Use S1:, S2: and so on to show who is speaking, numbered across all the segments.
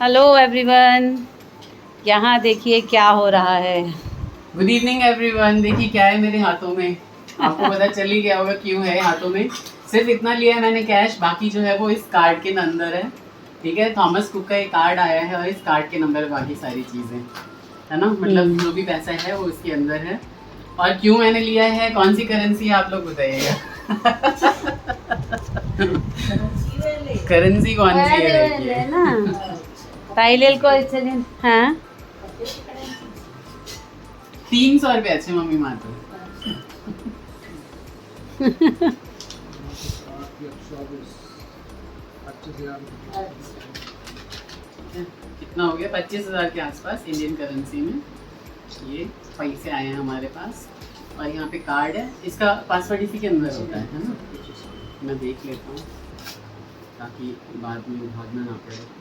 S1: Hello everyone, यहाँ देखिए क्या हो रहा है।
S2: Good evening everyone. देखिए क्या है मेरे हाथों में, आपको पता चल ही गया होगा क्यों है हाथों में। सिर्फ इतना लिया है मैंने कैश, बाकी जो है वो इस कार्ड के अंदर है। ठीक है, थॉमस कुक का एक कार्ड आया है और इस कार्ड के नंबर बाकी सारी चीज़ें है ना, मतलब जो भी पैसा है वो इसके अंदर है। और क्यों मैंने लिया है, कौन सी करेंसी है आप लोग बताइएगा। करेंसी कौन सी है
S1: ना ताइलेल को हाँ
S2: 300 रुपये अच्छे मम्मी मात्र। कितना हो गया, 25,000 के आसपास इंडियन करेंसी में ये पैसे आए हैं हमारे पास। और यहाँ पे कार्ड है, इसका पासवर्ड इसी के अंदर होता है ना। मैं देख लेता हूँ ताकि बाद में भागना ना पड़े।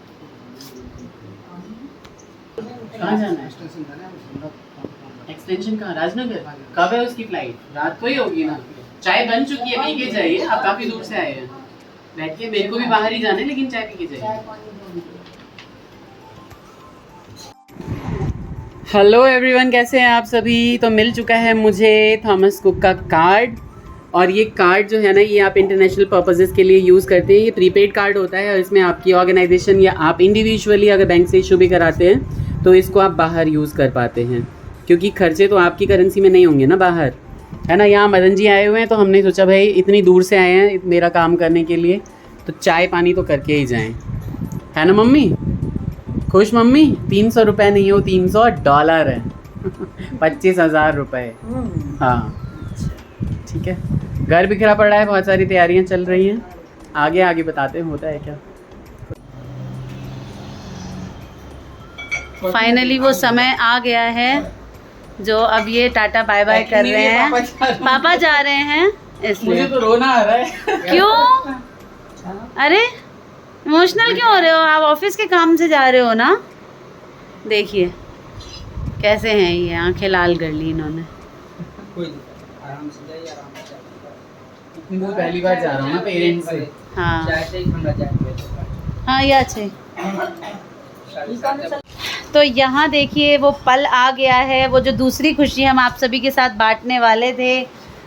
S2: कहाँ जाना है? एक्सटेंशन कहाँ? राजनगर। कब है उसकी फ्लाइट? रात को ही होगी ना। चाय बन चुकी है, पी के जाइए। आप काफी दूर से आए हैं, बैठिए। मेरे को भी बाहर ही जाना है लेकिन चाय पी के जाइए। हेलो एवरीवन, कैसे हैं आप सभी। तो मिल चुका है मुझे थॉमस कुक का कार्ड। और ये कार्ड जो है ना, ये आप इंटरनेशनल पर्पसेस के लिए यूज़ करते हैं। ये प्रीपेड कार्ड होता है और इसमें आपकी ऑर्गेनाइजेशन या आप इंडिविजुअली अगर बैंक से इशू भी कराते हैं तो इसको आप बाहर यूज़ कर पाते हैं, क्योंकि खर्चे तो आपकी करेंसी में नहीं होंगे ना बाहर, है ना। यहाँ मदन जी आए हुए हैं तो हमने सोचा भाई इतनी दूर से आए हैं मेरा काम करने के लिए तो चाय पानी तो करके ही जाएँ, है ना मम्मी। खुश मम्मी। 300 रुपये नहीं हो, $300 है। 25,000 रुपये। हाँ ठीक है। घर बिखरा पड़ा है, बहुत सारी तैयारियां चल रही हैं। आगे आगे बताते हैं होता है क्या।
S1: फाइनली वो समय आ गया है जो अब ये टाटा बाय बाय कर रहे हैं। पापा जा रहे हैं इसलिए
S2: मुझे तो रोना आ रहा है।
S1: क्यों? अरे इमोशनल क्यों हो रहे हो आप? ऑफिस के काम से जा रहे हो ना। देखिए कैसे हैं ये, आंखें लाल कर ली इन्होंने।
S3: आराम से जाइए, आराम से
S2: मैं पहली बार जा रहा हूँ ना पेरेंट्स से।
S1: हाँ हाँ ये अच्छे। तो यहाँ देखिए वो पल आ गया है, वो जो दूसरी खुशी हम आप सभी के साथ बांटने वाले थे,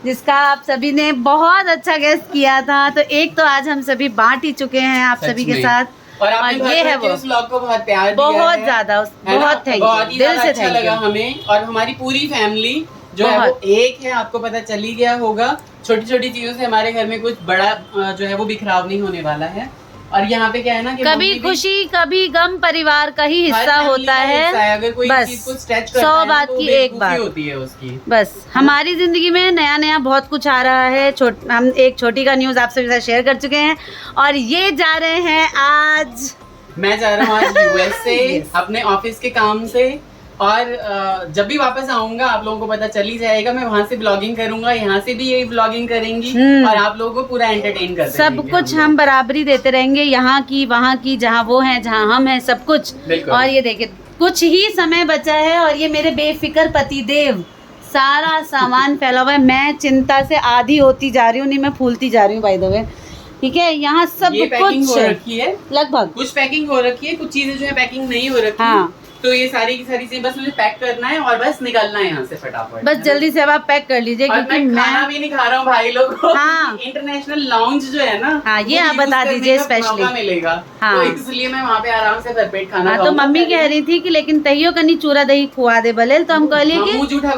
S1: जिसका आप सभी ने बहुत अच्छा गेस किया था। तो एक तो आज हम सभी बांट ही चुके हैं आप सभी के साथ। और ये है वो
S2: व्लॉग को बहुत प्यार दिया
S1: बहुत
S2: है।
S1: ज़्यादा, बहुत थैंक यू, दिल से
S2: अच्छा लगा हमें। और हमारी पूरी फैमिली जो है वो एक है, आपको पता चल ही गया होगा। छोटी छोटी चीजों से हमारे घर में कुछ बड़ा जो है वो बिखराव नहीं होने वाला है। और यहाँ पे क्या है ना कि
S1: कभी खुशी कभी गम परिवार का ही हिस्सा होता है।
S2: अगर कोई
S1: बस
S2: चीज को स्ट्रेच करता
S1: 100
S2: है
S1: बात
S2: तो
S1: की एक बात
S2: होती है उसकी।
S1: बस हमारी जिंदगी में नया नया बहुत कुछ आ रहा है। हम एक छोटी का न्यूज़ आप सभी साथ शेयर कर चुके हैं और ये जा रहे हैं आज।
S2: मैं जा रहा हूँ आज यूएस से अपने ऑफिस के काम से। और जब भी वापस आऊंगा आप लोगों को पता चल ही जाएगा। मैं वहाँ से ब्लॉगिंग करूंगा, यहाँ से भी यही ब्लॉगिंग करेंगी और आप लोगों को पूरा एंटरटेन करते
S1: सब कुछ हम बराबरी देते रहेंगे, यहाँ की वहाँ की, जहाँ वो है जहाँ हम हैं, सब कुछ। और ये देखिए कुछ ही समय बचा है और ये मेरे बेफिक्र पतिदेव सारा सामान फैला हुआ है। मैं चिंता से आधी होती जा रही हूँ, नहीं मैं फूलती जा रही हूँ बाय द वे। ठीक है, यहाँ सब कुछ
S2: हो रखी है,
S1: लगभग
S2: कुछ पैकिंग हो रखी है, कुछ चीजें जो है पैकिंग नहीं हो रखी।
S1: हाँ
S2: तो ये सारी की सारी चीजें बस मुझे पैक करना है और बस निकलना है यहाँ से फटाफट।
S1: बस जल्दी से अब आप पैक कर लीजिए क्योंकि
S2: मैं खाना भी नहीं खा रहा हूँ भाई लोगों।
S1: हाँ
S2: इंटरनेशनल लाउंज जो है ना,
S1: हाँ ये आप बता दीजिए स्पेशली
S2: मिलेगा।
S1: हाँ
S2: तो इसलिए मैं वहाँ पे आराम से भरपेट खाना
S1: हाँ। तो मम्मी कह रही थी कि लेकिन तहियो कनी चूरा दही खुआ दे भले, तो हम कहलिए कि
S2: जूठा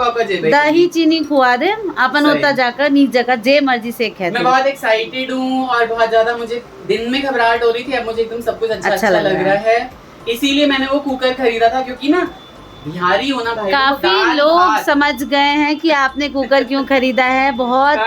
S1: दही चीनी खुआ दे अपन होता जाकर नीच जगह जे मर्जी से खाते।
S2: मैं बहुत एक्साइटेड हूँ और बहुत ज्यादा मुझे दिन में घबराहट हो रही थी, अब मुझे एकदम सब कुछ अच्छा लग रहा है। इसीलिए मैंने वो कुकर खरीदा था, क्योंकि ना बिहारी होना भाई
S1: काफी लोग समझ गए हैं कि आपने कुकर क्यों खरीदा है। बहुत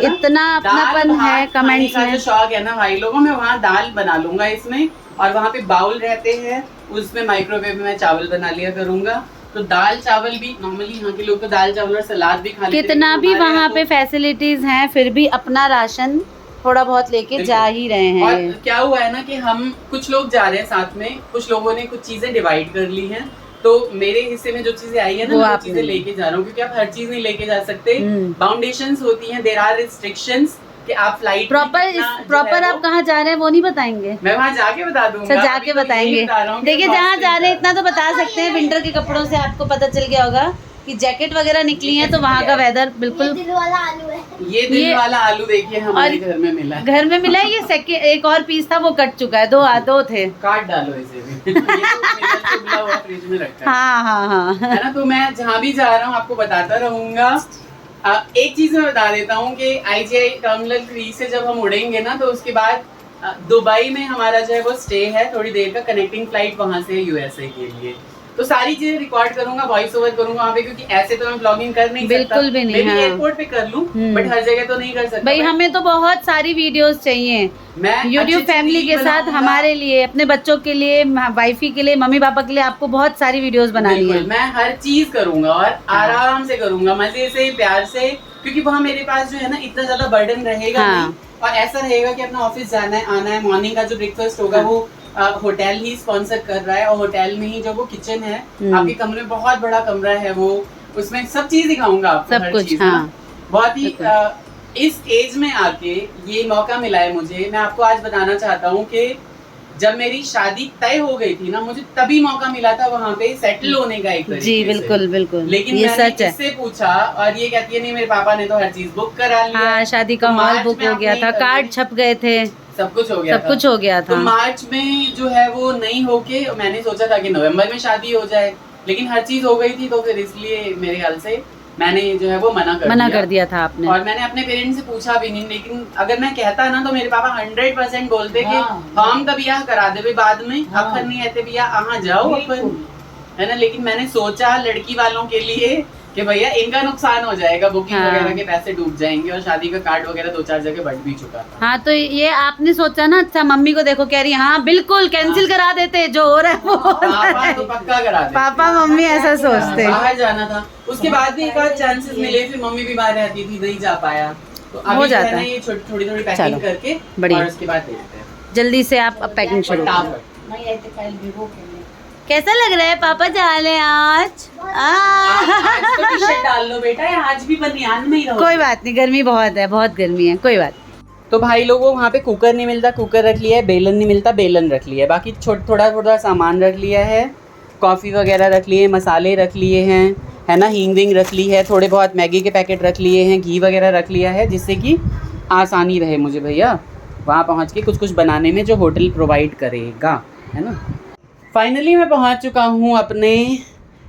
S1: इतना अपनापन है कमेंट्स में।
S2: शौक है ना भाई लोगों में, वहाँ दाल बना लूंगा इसमें और वहाँ पे बाउल रहते हैं, उसमें माइक्रोवेव में मैं चावल बना लिया करूंगा। तो दाल चावल भी नॉर्मली यहाँ के लोग तो दाल चावल और सलाद भी खा लेते हैं।
S1: कितना भी वहाँ पे फैसिलिटीज हैं फिर भी अपना राशन थोड़ा बहुत लेके जा ही रहे हैं।
S2: और क्या हुआ है ना कि हम कुछ लोग जा रहे हैं साथ में, कुछ लोगों ने कुछ चीजें डिवाइड कर ली हैं। तो मेरे हिस्से में जो चीजें आई है ना, मैं वो चीजें लेके जा रहा हूँ, क्योंकि आप हर चीज नहीं लेके जा सकते। बाउंडेशंस होती हैं, देयर आर रिस्ट्रिक्शंस। कि आप फ्लाइट
S1: प्रॉपर आप कहाँ जा रहे हैं वो नहीं बताएंगे?
S2: मैं वहाँ जाके बता दूंगा।
S1: अच्छा जाके बताएंगे। देखिए जहाँ जा रहे हैं इतना तो बता सकते हैं, विंटर के कपड़ों से आपको पता चल गया होगा कि जैकेट वगैरह निकली है, तो वहाँ का वेदर बिल्कुल।
S4: ये दिल वाला आलू है।
S2: ये दिल वाला आलू देखिए हमारे घर में मिला है।
S1: घर में मिला है। ये सेकंड एक और पीस था वो कट चुका है, दो थे।
S2: काट डालो इसे भी। ये तो मिला हुआ फ्रिज में रखा है।
S1: हाँ
S2: है ना। तो मैं जहाँ भी जा रहा हूँ आपको बताता रहूंगा। एक चीज मैं बता देता हूँ कि IGI टर्मिनल 3 से जब हम उड़ेंगे ना, तो उसके बाद दुबई में हमारा जो है वो स्टे है थोड़ी देर का, कनेक्टिंग फ्लाइट वहाँ से USA के लिए। तो सारी चीजें रिकॉर्ड करूंगा, वॉइस ओवर करूंगा वहाँ पे, क्योंकि ऐसे तो मैं ब्लॉगिंग कर नहीं सकता।
S1: बिल्कुल भी नहीं।
S2: मैं एयरपोर्ट पे कर लूँ, बट हर जगह तो नहीं कर सकता
S1: भाई। हमें तो बहुत सारी वीडियोस चाहिए
S2: मैं
S1: यूट्यूब फैमिली के साथ, हमारे लिए, अपने बच्चों के लिए, वाइफी के लिए, मम्मी पापा के लिए। आपको बहुत सारी वीडियोस बनानी है।
S2: मैं हर चीज करूंगा और आराम से करूंगा, मजे से, प्यार से, क्योंकि वहाँ मेरे पास जो है ना इतना ज्यादा बर्डन रहेगा नहीं। और ऐसा रहेगा कि अपना ऑफिस जाना है, आना है, मॉर्निंग का जो ब्रेकफास्ट होगा वो होटल ही स्पॉन्सर कर रहा है, और होटल में ही जो वो किचन है, आपके कमरे में बहुत बड़ा कमरा है वो, उसमें सब चीज दिखाऊंगा आपको,
S1: सब कुछ। हाँ।
S2: बहुत ही इस एज में आके ये मौका मिला है मुझे। मैं आपको आज बताना चाहता हूँ कि जब मेरी शादी तय हो गई थी ना, मुझे तभी मौका मिला था वहाँ पे सेटल होने का एक
S1: जी बिल्कुल बिल्कुल।
S2: लेकिन
S1: ये
S2: मैंने
S1: सच है।
S2: इससे पूछा और ये कहती है नहीं मेरे पापा ने तो हर चीज बुक करा लिया।
S1: हाँ, शादी का हॉल बुक हो गया था, कार्ड छप गए थे,
S2: सब कुछ हो गया,
S1: सब कुछ हो गया था।
S2: तो मार्च में जो है वो नहीं होके मैंने सोचा था कि नवंबर में शादी हो जाए, लेकिन हर चीज हो गई थी, तो फिर इसलिए मेरे ख्याल से मैंने जो है वो मना कर दिया
S1: था आपने।
S2: और मैंने अपने पेरेंट्स से पूछा भी नहीं, लेकिन अगर मैं कहता ना तो मेरे पापा 100% बोलते कि हम तो बियाह करा दे बाद में, अखर नहीं रहते बियाह आहाँ जाओ अपन, है ना। लेकिन मैंने सोचा लड़की वालों के लिए कि भैया इनका नुकसान हो जाएगा, बुकिंग वगैरह के पैसे डूब जाएंगे, और शादी का कार्ड वगैरह 2-4 जगह बढ़ भी चुका था।
S1: हाँ, तो ये आपने सोचा ना। अच्छा, मम्मी को देखो कह रही हाँ बिल्कुल कैंसिल करा देते, जो हो रहा है वो
S2: पापा तो पक्का करा देते।
S1: पापा मम्मी ऐसा सोचते।
S2: बाहर जाना था, उसके बाद भी एक आध चांसेस मिले, फिर मम्मी बीमार रहती थी, नहीं जा पाया, तो अभी जो है ना ये थोड़ी थोड़ी पैकिंग करके और उसके बाद देखते हैं।
S1: जल्दी से आप अब पैकिंग शुरू करो। कैसा लग रहा है पापा जा रहे हैं आज?
S2: आज तो टी-शर्ट डाल लो बेटा, आज भी बनियान में ही रहो।
S1: कोई बात नहीं, गर्मी बहुत है, बहुत गर्मी है, कोई बात।
S2: तो भाई लोगों वहाँ पे कुकर नहीं मिलता, कुकर रख लिया है, बेलन नहीं मिलता, बेलन रख लिया है, बाकी थोड़ा सामान रख लिया है, कॉफ़ी वगैरह रख लिए, मसाले रख लिए हैं, है ना, हींग विंग रख ली है, थोड़े बहुत मैगी के पैकेट रख लिए हैं, घी वगैरह रख लिया है, जिससे कि आसानी रहे मुझे भैया वहाँ पहुँच के कुछ बनाने में जो होटल प्रोवाइड करेगा, है ना। फाइनली मैं पहुंच चुका हूं अपने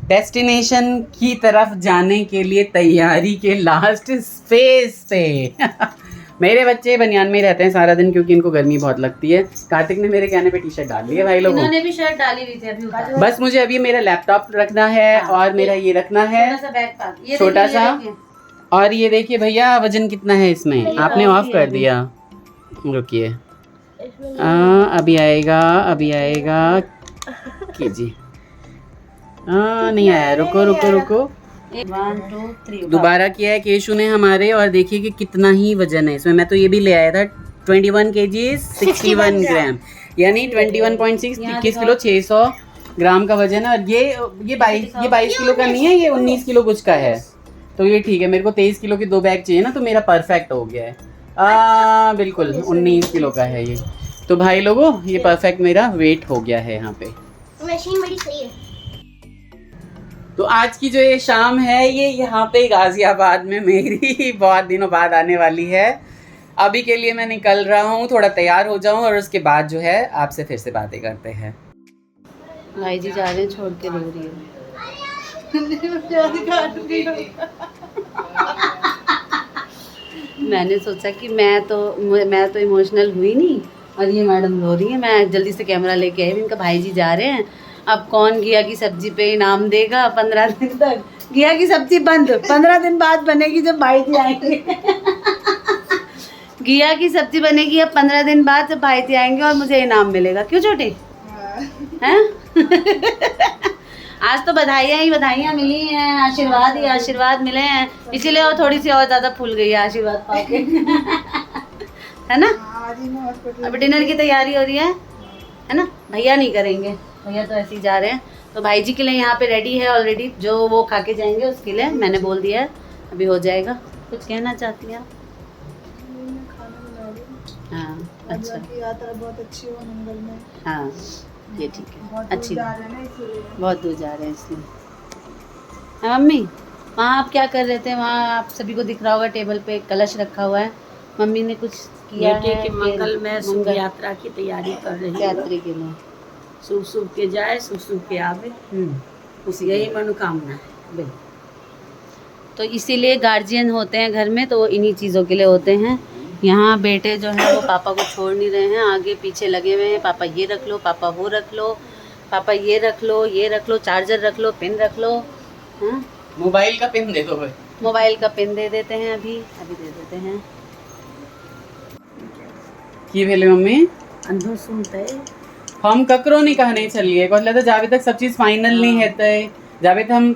S2: डेस्टिनेशन की तरफ जाने के लिए, तैयारी के लास्ट स्पेस पे। मेरे बच्चे बनियान में ही रहते हैं सारा दिन, क्योंकि इनको गर्मी बहुत लगती है। कार्तिक ने मेरे कहने पे टी-शर्ट डाल ली है भाई लोगों।
S1: इन्होंने भी शर्ट डाली हुई थी अभी।
S2: बस मुझे अभी मेरा लैपटॉप रखना है और मेरा ये रखना है छोटा सा। और ये देखिए भैया वजन कितना है इसमें, आपने ऑफ कर दिया, रुकिए अभी आएगा कीजिए। नहीं आया, रुको
S1: 1 2 3
S2: दोबारा किया है केशु ने हमारे, और देखिए कि कितना ही वजन है इसमें। मैं तो ये भी ले आया था 21 kg 61 ग्राम, यानी 21.6 21 किलो 600 ग्राम का वजन है। और ये 22 किलो का नहीं है, ये 19 किलो कुछ का है, तो ये ठीक है। मेरे को 23 किलो के 2 बैग चाहिए ना, तो मेरा परफेक्ट हो गया है। बिल्कुल 19 किलो का है ये, तो भाई लोगों ये परफेक्ट मेरा वेट हो गया है यहाँ पे।
S4: मशीन बड़ी सही है।
S2: तो आज की जो ये शाम है ये यहाँ पे गाजियाबाद में मेरी बहुत दिनों बाद आने वाली है। अभी के लिए मैं निकल रहा हूँ, थोड़ा तैयार हो जाऊँ और उसके बाद जो है आपसे फिर से बातें करते हैं।
S1: भाई जी जा रहे हैं, छोड़ के रो रही है। मैंने सोचा कि मैं तो इमोशनल हुई नहीं, और ये मैडम रो रही है। मैं जल्दी से कैमरा लेके आई, इनका भाई जी जा रहे हैं। अब कौन घिया की सब्जी पे इनाम देगा 15 दिन तक? घिया की सब्जी बंद, 15 दिन बाद बनेगी जब भाई जी आएंगे। घिया की सब्जी बनेगी अब 15 दिन बाद जब भाई जी आएंगे और मुझे इनाम मिलेगा। क्यों छोटे हैं? आज तो बधाइयाँ मिली हैं, आशीर्वाद ही आशीर्वाद मिले हैं, इसीलिए वो थोड़ी सी और ज़्यादा फूल गई है आशीर्वाद पाके। है ना। अब डिनर की तैयारी हो रही है ना। भैया नहीं करेंगे, भैया तो ऐसे ही जा रहे हैं। तो भाई जी के लिए यहाँ पे रेडी है ऑलरेडी, जो वो खा के जाएंगे उसके लिए मैंने बोल दिया है, अभी हो जाएगा। कुछ कहना चाहती हैं आप? अच्छा।
S5: की यात्रा बहुत अच्छी हो मंगल में।
S1: हाँ ये ठीक है,
S5: बहुत दूर
S1: अच्छी
S5: जा रहे हैं ना इसलिए।
S1: बहुत दूर जा रहे हैं इसलिए। हाँ मम्मी, वहाँ आप क्या कर रहे थे? वहाँ आप सभी को दिख रहा होगा टेबल पे कलश रखा हुआ है, मम्मी ने कुछ किया
S6: बेटे
S1: है
S6: के
S1: कि
S6: मंगल में शुभ
S1: मंगल
S6: यात्रा की तैयारी कर रही हूँ।
S1: यात्री के लिए।
S6: शुभ शुभ के जाए, शुभ शुभ के आवे,
S1: उसी
S6: यही मनोकामना है।
S1: बिल्कुल। तो इसीलिए गार्जियन होते हैं घर में तो वो इन्हीं चीज़ों के लिए होते हैं। यहाँ बेटे जो है वो पापा को छोड़ नहीं रहे हैं, आगे पीछे लगे हुए हैं। पापा ये रख लो, पापा वो रख लो, पापा ये रख लो, ये रख लो, चार्जर रख लो, पिन रख लो। हाँ
S2: मोबाइल का पिन दे दो भाई।
S1: मोबाइल का पिन दे देते हैं, अभी दे देते हैं।
S2: की भेले मम्मी
S6: अंधो सुनते
S2: हम ककरो नहीं कहने चलिए मतलब जावे तक सब चीज फाइनल नहीं हेतै, जावे तक हम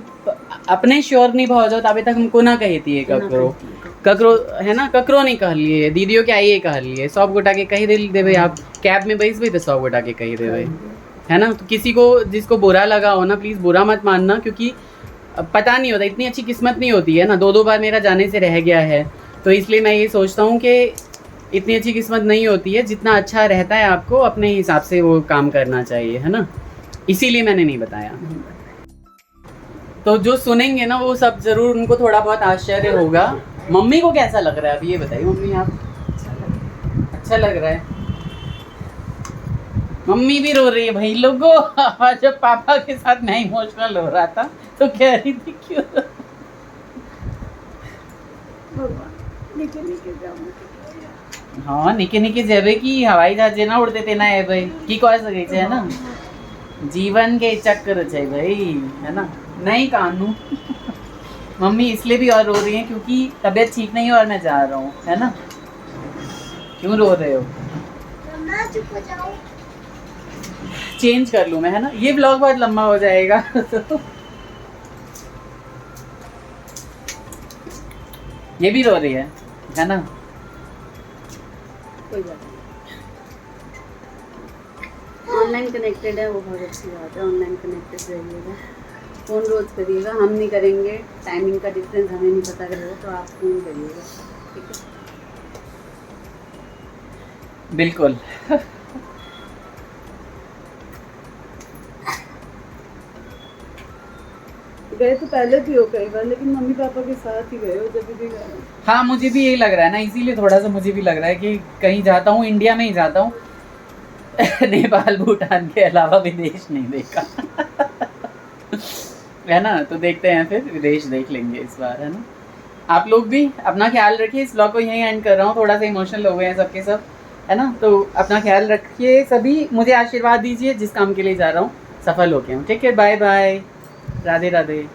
S2: अपने श्योर नहीं भऽ जाओ तावे तक हमको ना कहती है ककरो है ना, ककरो नहीं कहलिए। दीदियों के आइए कहलिए, सब गोटा के कही देवे। आप कैब में बैसबे तो सब गोटा के कही देवे, है ना। तो किसी को जिसको बुरा लगा हो ना प्लीज बुरा मत मानना, क्योंकि पता नहीं होता, इतनी अच्छी किस्मत नहीं होती है ना। 2 बार मेरा जाने से रह गया है, तो इसलिए मैं ये सोचता हूँ कि इतनी अच्छी किस्मत नहीं होती है। जितना अच्छा रहता है आपको अपने हिसाब से वो काम करना चाहिए, है ना। इसीलिए मैंने नहीं बताया। तो जो सुनेंगे ना वो सब जरूर उनको थोड़ा बहुत आश्चर्य होगा। मम्मी को कैसा लग रहा है अभी ये बताइए मम्मी आप? अच्छा लग रहा है। मम्मी भी रो रही है भाई लोगों। जब पापा के साथ मैं इमोशनल हो रहा था तो कह रही थी क्यों। हाँ निके निके जेबे की हवाई जहाज ना उड़ते थे ना है भाई की कह सके है ना। जीवन के चक्र है भाई, है ना। नहीं कानू। मम्मी इसलिए भी और रो रही है क्योंकि तबीयत ठीक नहीं है और मैं जा रहा हूँ, है ना। क्यों रो रहे हो?
S4: मम्मा चुप हो जाओ।
S2: चेंज कर लूँ मैं, है ना। ये ब्लॉग बहुत लंबा हो जाएगा। ये भी रो रही है ना।
S1: कोई बात नहीं, ऑनलाइन कनेक्टेड है वो बहुत अच्छी बात है। ऑनलाइन कनेक्टेड रहिएगा, फ़ोन रोज़ करिएगा। हम नहीं करेंगे, टाइमिंग का डिफरेंस हमें नहीं पता रहेगा, तो आप फ़ोन करिएगा, ठीक है।
S2: बिल्कुल।
S1: गए तो पहले भी हो कई बार, लेकिन मम्मी पापा के साथ ही गए हो जब भी गए।
S2: हाँ मुझे भी यही लग रहा है ना, इसीलिए थोड़ा सा मुझे भी लग रहा है कि कहीं जाता हूँ इंडिया में ही जाता हूँ। नेपाल भूटान के अलावा विदेश नहीं देखा। है ना। तो देखते हैं फिर विदेश देख लेंगे इस बार, है ना। आप लोग भी अपना ख्याल रखिए। इस ब्लॉग को यहीं एंड कर रहा हूँ, थोड़ा सा इमोशनल हो गए हैं सबके सब, है ना। तो अपना ख्याल रखिए सभी, मुझे आशीर्वाद दीजिए जिस काम के लिए जा रहा हूँ सफल हो गया हूँ। ठीक है, बाय बाय, राधे राधे।